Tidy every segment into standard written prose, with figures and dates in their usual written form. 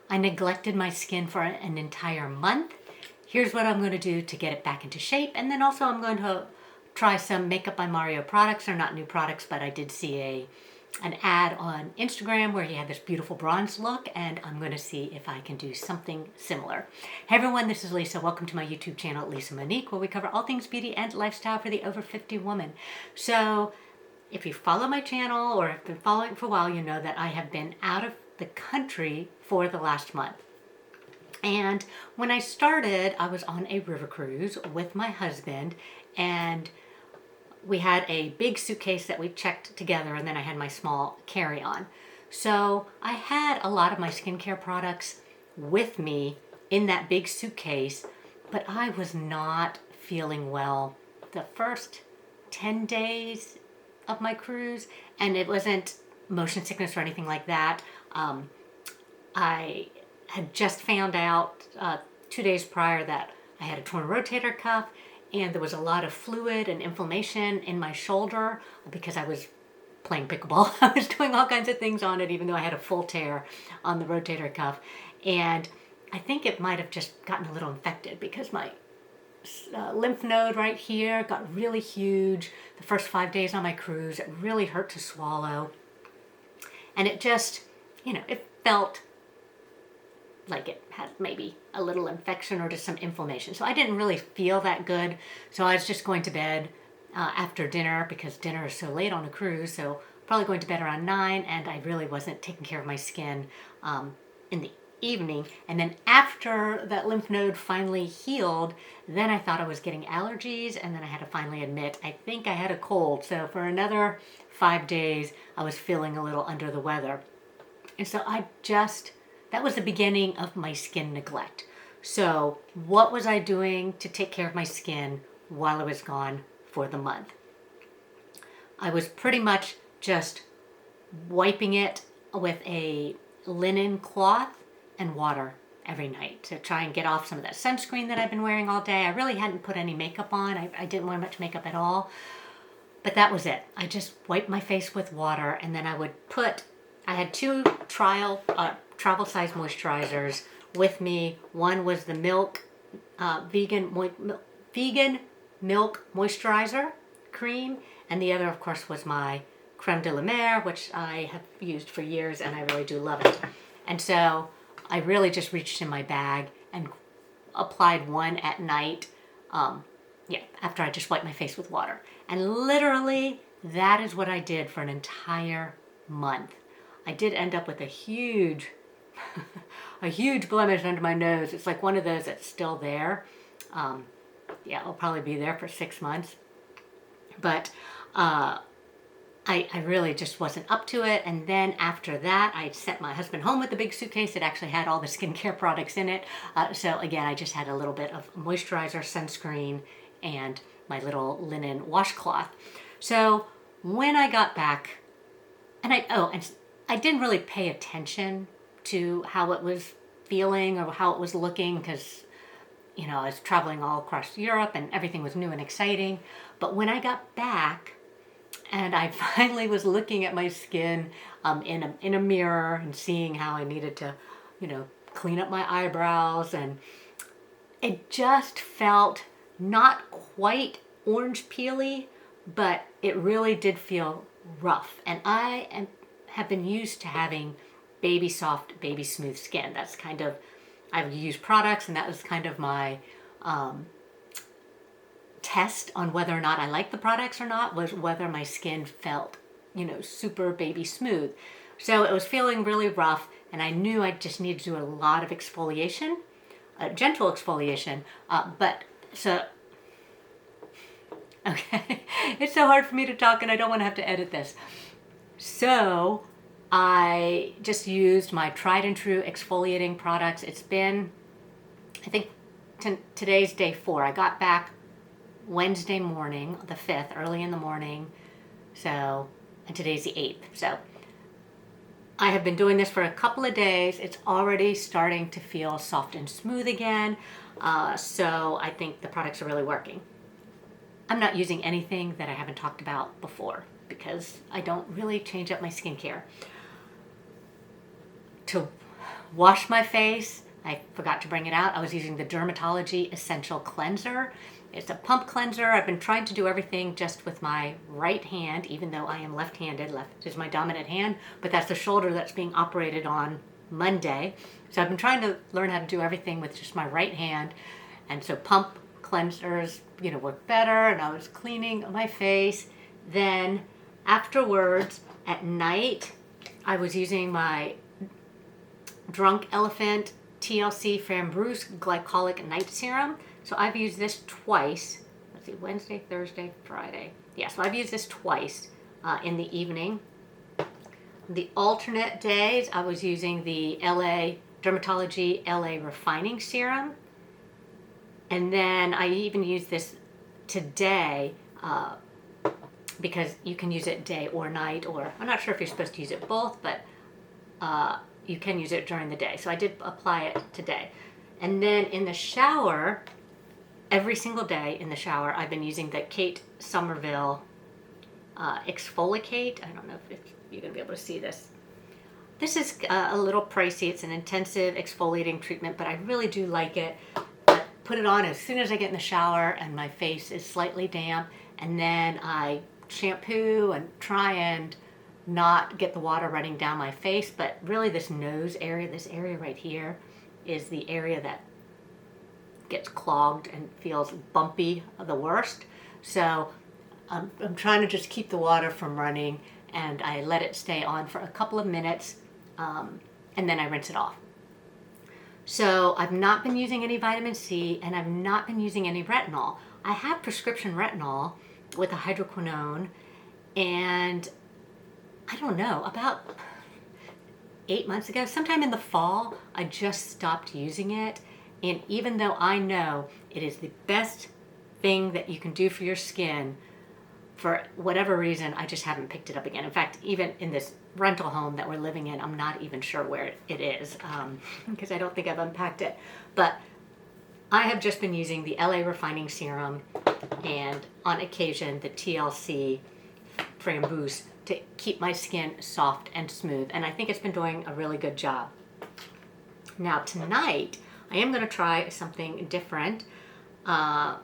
I neglected my skin for an entire month. Here's what I'm going to do to get it back into shape. And then also I'm going to try some Makeup by Mario products. They're not new products, but I did see an ad on Instagram where he had this beautiful bronze look, and I'm going to see if I can do something similar. Hey everyone, this is Lisa. Welcome to my YouTube channel, Lisa Monique, where we cover all things beauty and lifestyle for the over 50 woman. So if you follow my channel or have been following for a while, you know that I have been out of the country for the last month. And when I started, I was on a river cruise with my husband, and we had a big suitcase that we checked together, and then I had my small carry-on. So I had a lot of my skincare products with me in that big suitcase, but I was not feeling well the first 10 days of my cruise, and it wasn't motion sickness or anything like that. I had just found out 2 days prior that I had a torn rotator cuff, and there was a lot of fluid and inflammation in my shoulder because I was playing pickleball. I was doing all kinds of things on it, even though I had a full tear on the rotator cuff. And I think it might have just gotten a little infected because my lymph node right here got really huge the first 5 days on my cruise. It really hurt to swallow. And it just, it felt like it had maybe a little infection or just some inflammation. So I didn't really feel that good. So I was just going to bed after dinner because dinner is so late on a cruise. So probably going to bed around 9, and I really wasn't taking care of my skin in the evening. And then after that lymph node finally healed, then I thought I was getting allergies, and then I had to finally admit I think I had a cold. So for another 5 days, I was feeling a little under the weather. And so that was the beginning of my skin neglect. So what was I doing to take care of my skin while I was gone for the month? I was pretty much just wiping it with a linen cloth and water every night to try and get off some of that sunscreen that I've been wearing all day. I really hadn't put any makeup on. I didn't wear much makeup at all. But that was it. I just wiped my face with water, and then I had 2 travel size moisturizers with me. One was the vegan milk moisturizer cream, and the other of course was my Creme de La Mer, which I have used for years and I really do love it. And so I really just reached in my bag and applied one at night, after I just wiped my face with water. And literally that is what I did for an entire month. I did end up with a huge blemish under my nose. It's like one of those that's still there. It'll probably be there for 6 months. But I really just wasn't up to it. And then after that, I sent my husband home with the big suitcase. It actually had all the skincare products in it. So again, I just had a little bit of moisturizer, sunscreen, and my little linen washcloth. So when I got back, and I didn't really pay attention to how it was feeling or how it was looking because, I was traveling all across Europe and everything was new and exciting. But when I got back and I finally was looking at my skin in a mirror and seeing how I needed to, clean up my eyebrows, and it just felt not quite orange peely, but it really did feel rough. And have been used to having baby soft, baby smooth skin. That's kind of, I've used products, and that was kind of my test on whether or not I liked the products or not, was whether my skin felt, super baby smooth. So it was feeling really rough, and I knew I just needed to do a lot of exfoliation, gentle exfoliation, okay, it's so hard for me to talk and I don't want to have to edit this. So I just used my tried and true exfoliating products. It's been, I think today's day 4. I got back Wednesday morning, the 5th, early in the morning. So, and today's the 8th. So I have been doing this for a couple of days. It's already starting to feel soft and smooth again. So I think the products are really working. I'm not using anything that I haven't talked about before because I don't really change up my skincare. To wash my face. I forgot to bring it out. I was using the Dermatology Essential Cleanser. It's a pump cleanser. I've been trying to do everything just with my right hand, even though I am left-handed. Left is my dominant hand, but that's the shoulder that's being operated on Monday. So I've been trying to learn how to do everything with just my right hand. And so pump cleansers, work better. And I was cleaning my face. Then afterwards, at night, I was using my Drunk Elephant TLC Framboos Glycolic Night Serum. So I've used this twice. Let's see, Wednesday, Thursday, Friday. Yeah, so I've used this twice in the evening. The alternate days, I was using the Dermatology LA Refining Serum. And then I even used this today because you can use it day or night, or I'm not sure if you're supposed to use it both, but you can use it during the day. So I did apply it today. And then in the shower, every single day in the shower, I've been using the Kate Somerville ExfoliKate. I don't know if you're going to be able to see this. This is a little pricey. It's an intensive exfoliating treatment, but I really do like it. I put it on as soon as I get in the shower and my face is slightly damp, and then I shampoo and try and not get the water running down my face, but really this nose area, this area right here, is the area that gets clogged and feels bumpy the worst. So I'm trying to just keep the water from running, and I let it stay on for a couple of minutes, and then I rinse it off. So I've not been using any vitamin C, and I've not been using any retinol. I have prescription retinol with a hydroquinone, and I don't know, about 8 months ago, sometime in the fall, I just stopped using it. And even though I know it is the best thing that you can do for your skin, for whatever reason, I just haven't picked it up again. In fact, even in this rental home that we're living in, I'm not even sure where it is, because I don't think I've unpacked it. But I have just been using the LA Refining Serum and on occasion the TLC Framboos to keep my skin soft and smooth. And I think it's been doing a really good job. Now tonight, I am going to try something different. I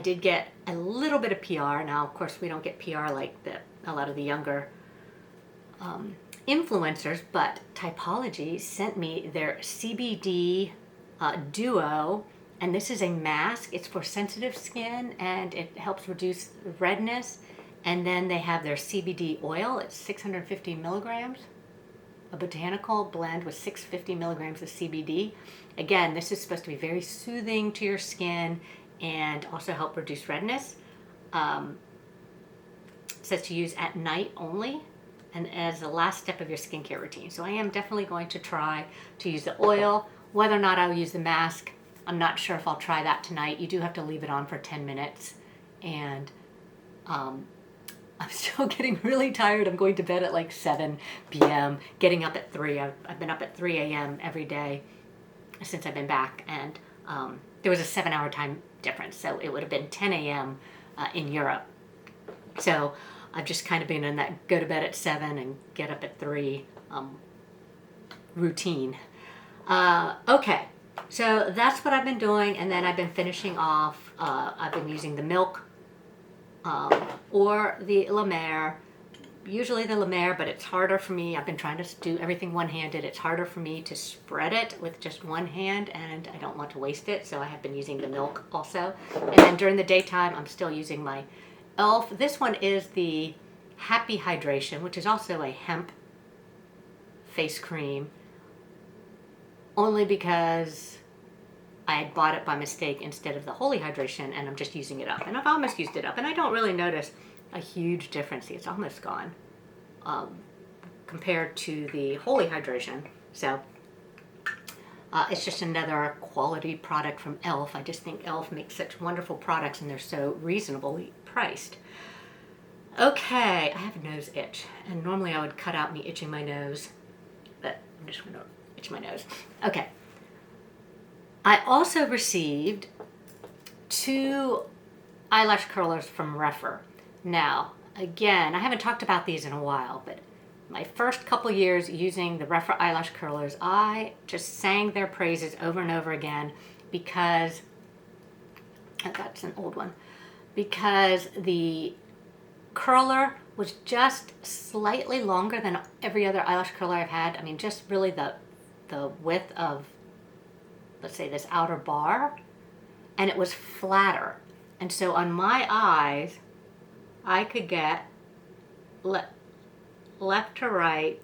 did get a little bit of PR. Now, of course, we don't get PR like a lot of the younger influencers, but Typology sent me their CBD Duo, and this is a mask. It's for sensitive skin, and it helps reduce redness. And then they have their CBD oil. It's 650 milligrams. A botanical blend with 650 milligrams of CBD. Again, this is supposed to be very soothing to your skin and also help reduce redness. It says to use at night only and as the last step of your skincare routine. So I am definitely going to try to use the oil. Whether or not I'll use the mask, I'm not sure if I'll try that tonight. You do have to leave it on for 10 minutes. And I'm still getting really tired. I'm going to bed at like 7 p.m., getting up at 3. I've been up at 3 a.m. every day since I've been back, and there was a 7-hour time difference, so it would have been 10 a.m. In Europe. So I've just kind of been in that go to bed at 7 and get up at 3 routine. Okay, so that's what I've been doing, and then I've been finishing off, I've been using the Milk or the La Mer, usually the La Mer, but it's harder for me. I've been trying to do everything one-handed. It's harder for me to spread it with just one hand, and I don't want to waste it, so I have been using the Milk also. And then during the daytime, I'm still using my e.l.f. This one is the Happy Hydration, which is also a hemp face cream, only because I had bought it by mistake instead of the Holy Hydration, and I'm just using it up. And I've almost used it up, and I don't really notice a huge difference. See, it's almost gone compared to the Holy Hydration. So it's just another quality product from e.l.f. I just think e.l.f. makes such wonderful products, and they're so reasonably priced. Okay, I have a nose itch, and normally I would cut out me itching my nose, but I'm just going to itch my nose. Okay. I also received 2 eyelash curlers from Refer. Now, again, I haven't talked about these in a while, but my first couple years using the Rephr eyelash curlers, I just sang their praises over and over again because, oh, that's an old one, because the curler was just slightly longer than every other eyelash curler I've had. I mean, just really the width of, let's say, this outer bar, and it was flatter. And so on my eyes, I could get left to right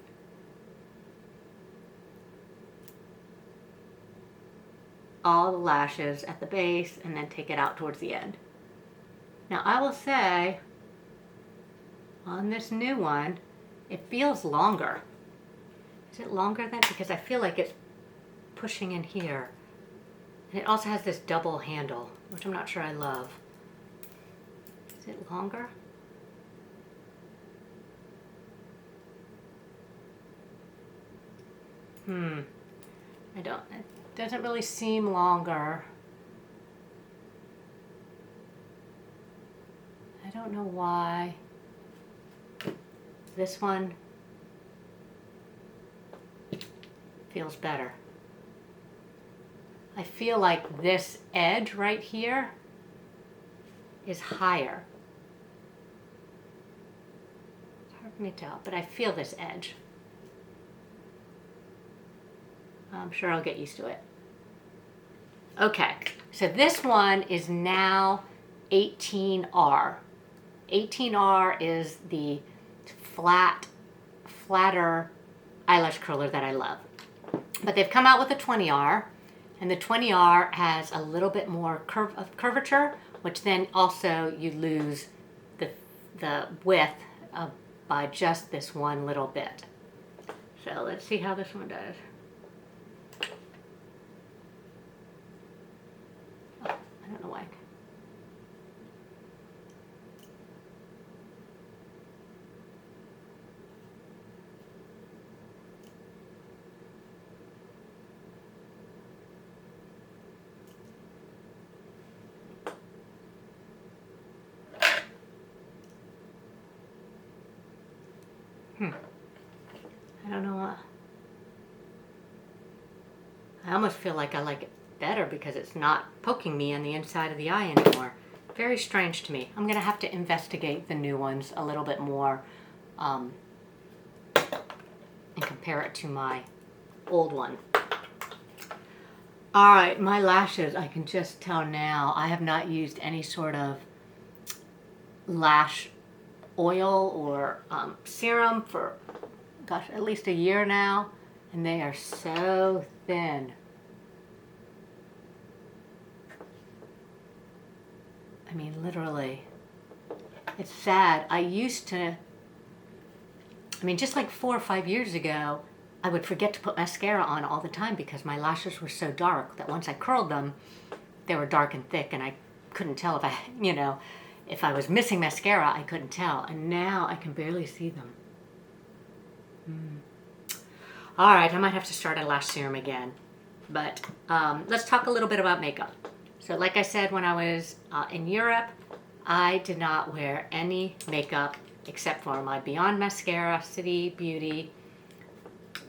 all the lashes at the base and then take it out towards the end. Now I will say, on this new one, it feels longer. Is it longer then? Because I feel like it's pushing in here. And it also has this double handle, which I'm not sure I love. Is it longer? I don't, it doesn't really seem longer. I don't know why. This one feels better. I feel like this edge right here is higher. It's hard for me to tell, but I feel this edge. I'm sure I'll get used to it. Okay, so this one is now 18R. 18R is the flatter eyelash curler that I love. But they've come out with a 20R, and the 20R has a little bit more curvature, which then also you lose the width by just this one little bit. So let's see how this one does. Oh, I don't know why. I don't know what. I almost feel like I like it better because it's not poking me on the inside of the eye anymore. Very strange to me. I'm going to have to investigate the new ones a little bit more and compare it to my old one. Alright, my lashes, I can just tell now, I have not used any sort of lash oil or serum for, gosh, at least a year now, and they are so thin. I mean, literally, it's sad. I used to, I mean, just like 4 or 5 years ago, I would forget to put mascara on all the time because my lashes were so dark that once I curled them, they were dark and thick, and I couldn't tell if I, you know, if I was missing mascara, I couldn't tell. And now I can barely see them. All right, I might have to start a lash serum again. But let's talk a little bit about makeup. So like I said, when I was in Europe, I did not wear any makeup except for my Beyond Mascara, City Beauty,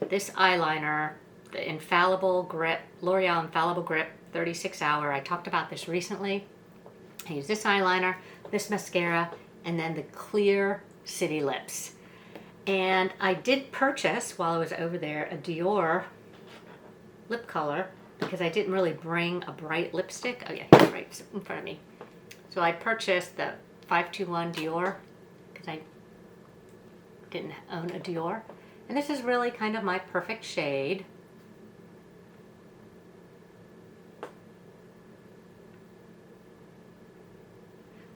this eyeliner, the Infallible Grip, L'Oreal Infallible Grip 36 Hour. I talked about this recently. I use this eyeliner, this mascara, and then the clear City Lips. And I did purchase, while I was over there, a Dior lip color because I didn't really bring a bright lipstick. Oh yeah, it's right in front of me. So I purchased the 521 Dior because I didn't own a Dior. And this is really kind of my perfect shade.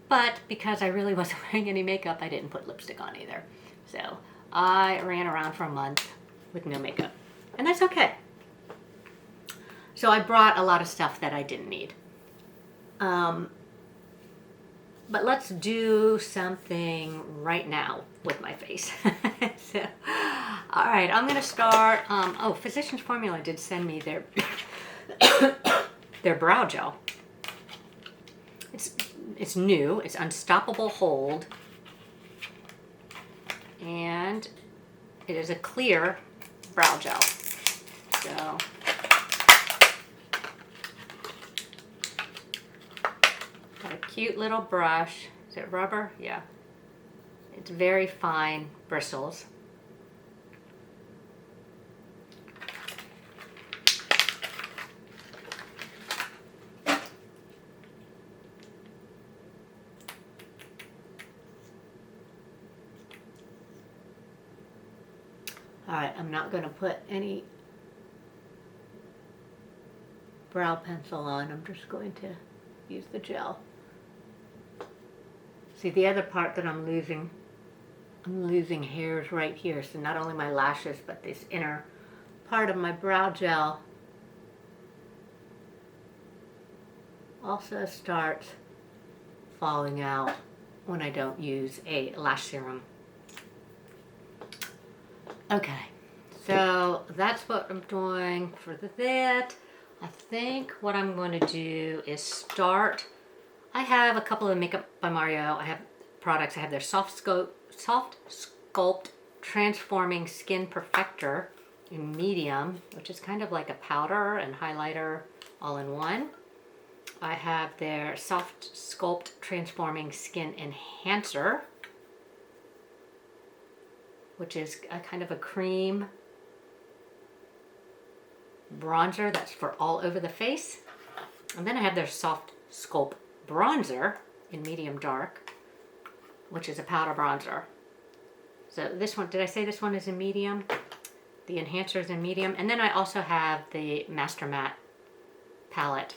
But because I really wasn't wearing any makeup, I didn't put lipstick on either. So I ran around for a month with no makeup. And that's okay. So I brought a lot of stuff that I didn't need. But let's do something right now with my face. So, all right, I'm gonna start, oh, Physicians Formula did send me their, their brow gel. It's new, it's Unstoppable Hold, and it is a clear brow gel. So got a cute little brush. Is it rubber? Yeah. It's very fine bristles. Alright, I'm not going to put any brow pencil on. I'm just going to use the gel. See, the other part that I'm losing hairs right here. So not only my lashes, but this inner part of my brow gel also starts falling out when I don't use a lash serum. Okay, so that's what I'm doing for that. I think what I'm going to do is start. I have a couple of Makeup by Mario. I have products. I have their Soft Sculpt Transforming Skin Perfector in medium, which is kind of like a powder and highlighter all in one. I have their Soft Sculpt Transforming Skin Enhancer, which is a kind of a cream bronzer that's for all over the face. And then I have their Soft Sculpt Bronzer in medium dark, which is a powder bronzer. So this one, did I say this one is in medium? The enhancer is in medium. And then I also have the Master Matte palette,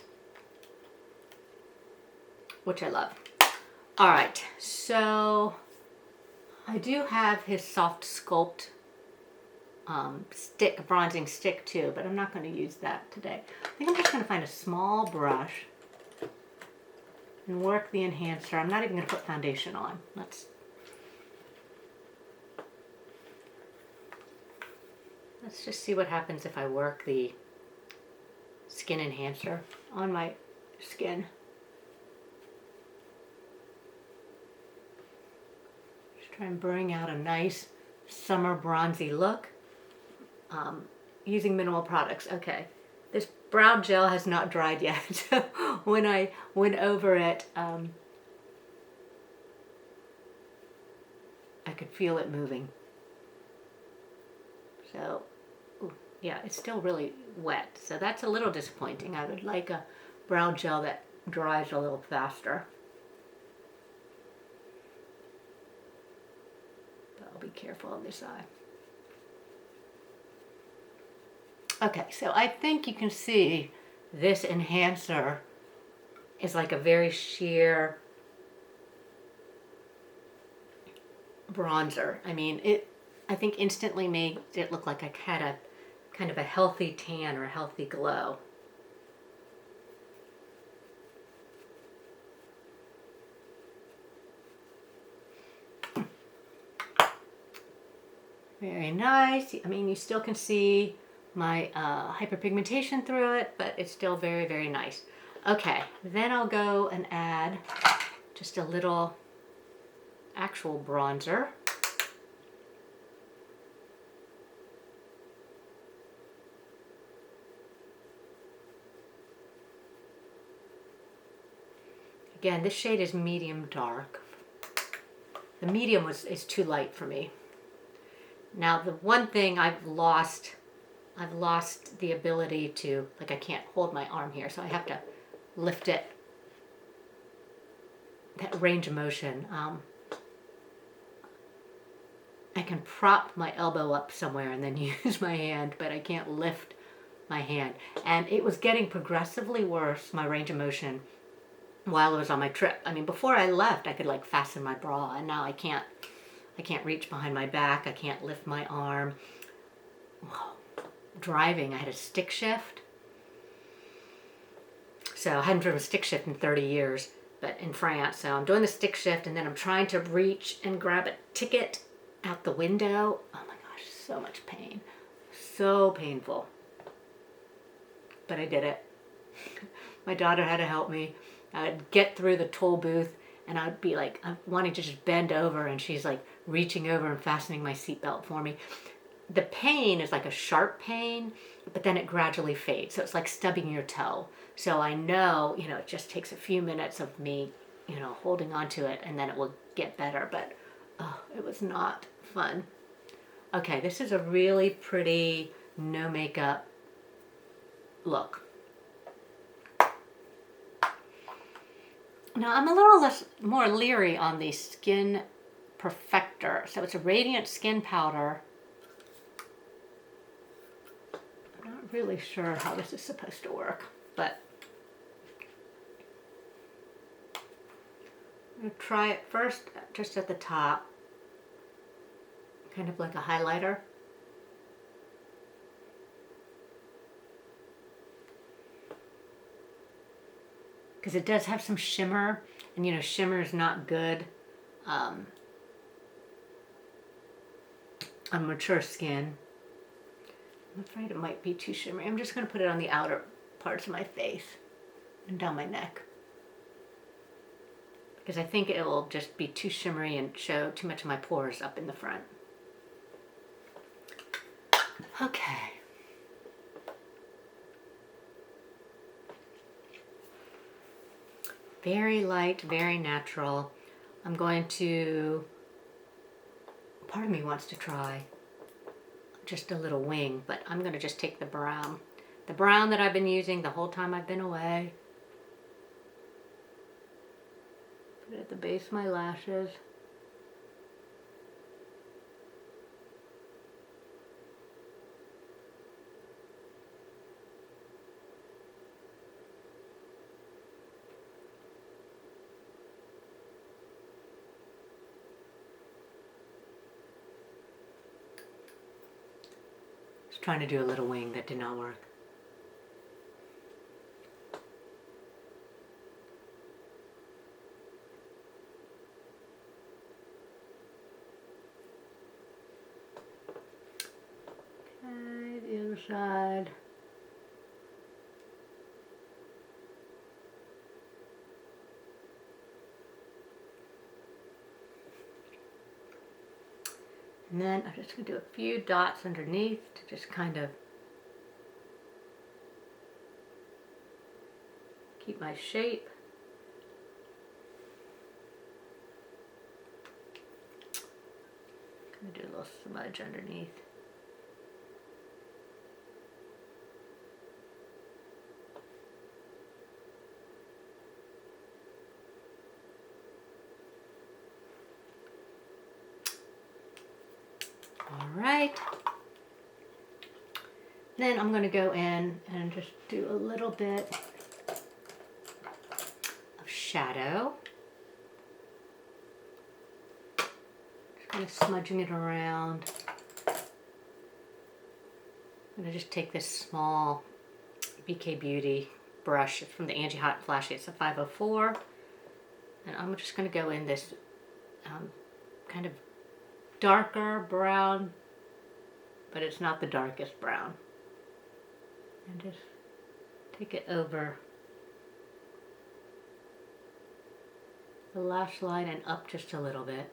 which I love. All right, so I do have his Soft Sculpt stick, bronzing stick too, but I'm not going to use that today. I think I'm just going to find a small brush and work the enhancer. I'm not even going to put foundation on. Let's just see what happens if I work the skin enhancer on my skin. Try and bring out a nice summer bronzy look using minimal products. Okay, this brow gel has not dried yet, so when I went over it, I could feel it moving. So, ooh, yeah, it's still really wet, so that's a little disappointing. I would like a brow gel that dries a little faster. Be careful on this eye. Okay, so I think you can see this enhancer is like a very sheer bronzer. I mean, I think instantly made it look like I had a kind of a healthy tan or a healthy glow. Very nice. I mean, you still can see my hyperpigmentation through it, but it's still very, very nice. Okay, then I'll go and add just a little actual bronzer. Again, this shade is medium dark. The medium is too light for me. Now, the one thing I've lost the ability to, like, I can't hold my arm here, so I have to lift it. That range of motion. I can prop my elbow up somewhere and then use my hand, but I can't lift my hand. And it was getting progressively worse, my range of motion, while I was on my trip. I mean, before I left, I could, like, fasten my bra, and now I can't reach behind my back. I can't lift my arm. Whoa. Driving, I had a stick shift. So I hadn't driven a stick shift in 30 years, but in France. So I'm doing the stick shift, and then I'm trying to reach and grab a ticket out the window. Oh my gosh, so much pain. So painful. But I did it. My daughter had to help me. I'd get through the toll booth, and I'd be like, I'm wanting to just bend over, and she's like reaching over and fastening my seatbelt for me. the pain is like a sharp pain, but then it gradually fades. So it's like stubbing your toe. So I know, you know, it just takes a few minutes of me, you know, holding on to it, and then it will get better. But oh, it was not fun. Okay, this is a really pretty no makeup look. Now I'm a little more leery on the Skin Perfector. So it's a radiant skin powder. I'm not really sure how this is supposed to work, but I'm going to try it first just at the top, kind of like a highlighter. Because it does have some shimmer, and you know, shimmer is not good on mature skin. I'm afraid it might be too shimmery. I'm just going to put it on the outer parts of my face and down my neck, because I think it will just be too shimmery and show too much of my pores up in the front. Okay. Very light, very natural. I'm going to, part of me wants to try just a little wing, but I'm going to just take the brown. The brown that I've been using the whole time I've been away. Put it at the base of my lashes. Trying to do a little wing that did not work. Okay, the other side. And then I'm just going to do a few dots underneath to just kind of keep my shape. I'm going to do a little smudge underneath. All right. Then I'm going to go in and just do a little bit of shadow. Just kind of smudging it around. I'm going to just take this small BK Beauty brush. It's from the Angie Hot and Flashy. It's a 504. And I'm just going to go in this kind of darker brown, but it's not the darkest brown. And just take it over the lash line and up just a little bit.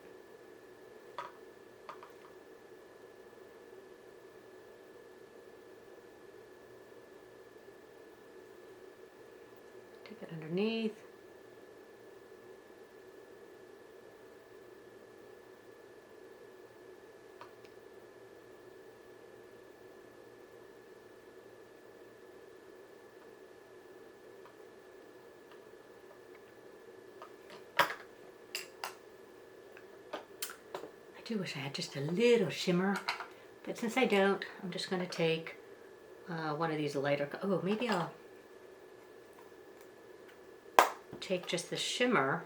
Take it underneath. I do wish I had just a little shimmer, but since I don't, I'm just going to take one of these lighter, oh, maybe I'll take just the shimmer,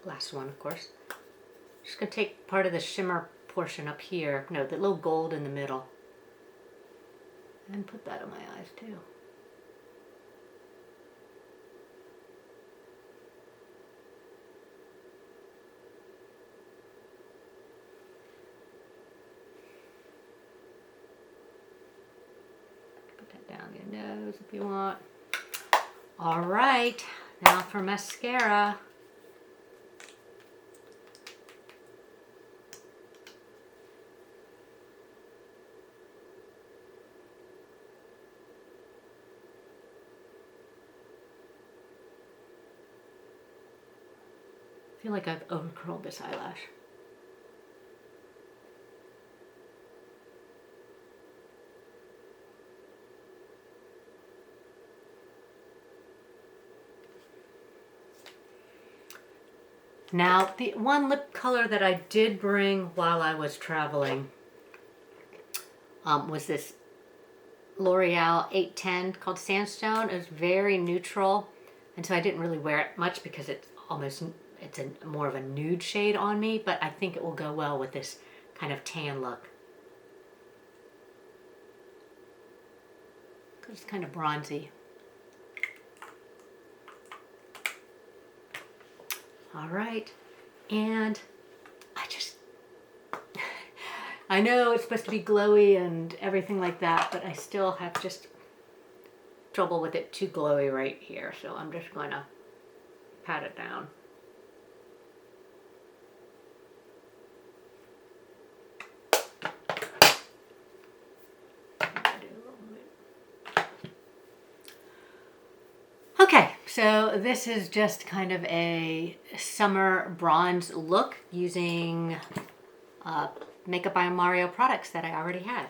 last one of course, just going to take part of the shimmer portion up here, no, the little gold in the middle, and put that on my eyes too. Down your nose if you want. All right, now for mascara. feel like I've overcurled this eyelash. Now, the one lip color that I did bring while I was traveling was this L'Oreal 810 called Sandstone. It was very neutral, and so I didn't really wear it much because it's more of a nude shade on me, but I think it will go well with this kind of tan look. Because it's kind of bronzy. All right, and I know it's supposed to be glowy and everything like that, but I still have just trouble with it too glowy right here, so I'm just going to pat it down. Okay, so this is just kind of a summer bronze look using Makeup by Mario products that I already had.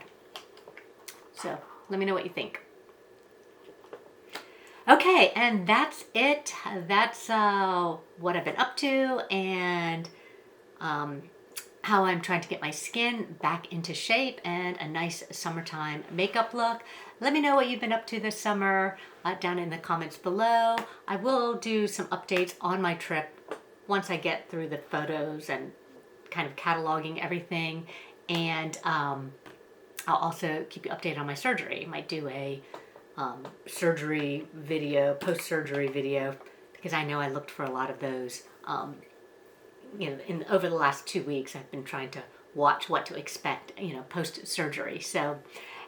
So let me know what you think. Okay, and that's it. That's what I've been up to and how I'm trying to get my skin back into shape and a nice summertime makeup look. Let me know what you've been up to this summer down in the comments below. I will do some updates on my trip once I get through the photos and kind of cataloging everything. And I'll also keep you updated on my surgery. I might do a surgery video, post-surgery video, because I know I looked for a lot of those. You know, over the last 2 weeks, I've been trying to watch what to expect, you know, post-surgery. So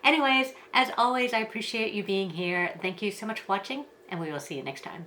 anyways, as always, I appreciate you being here. Thank you so much for watching, and we will see you next time.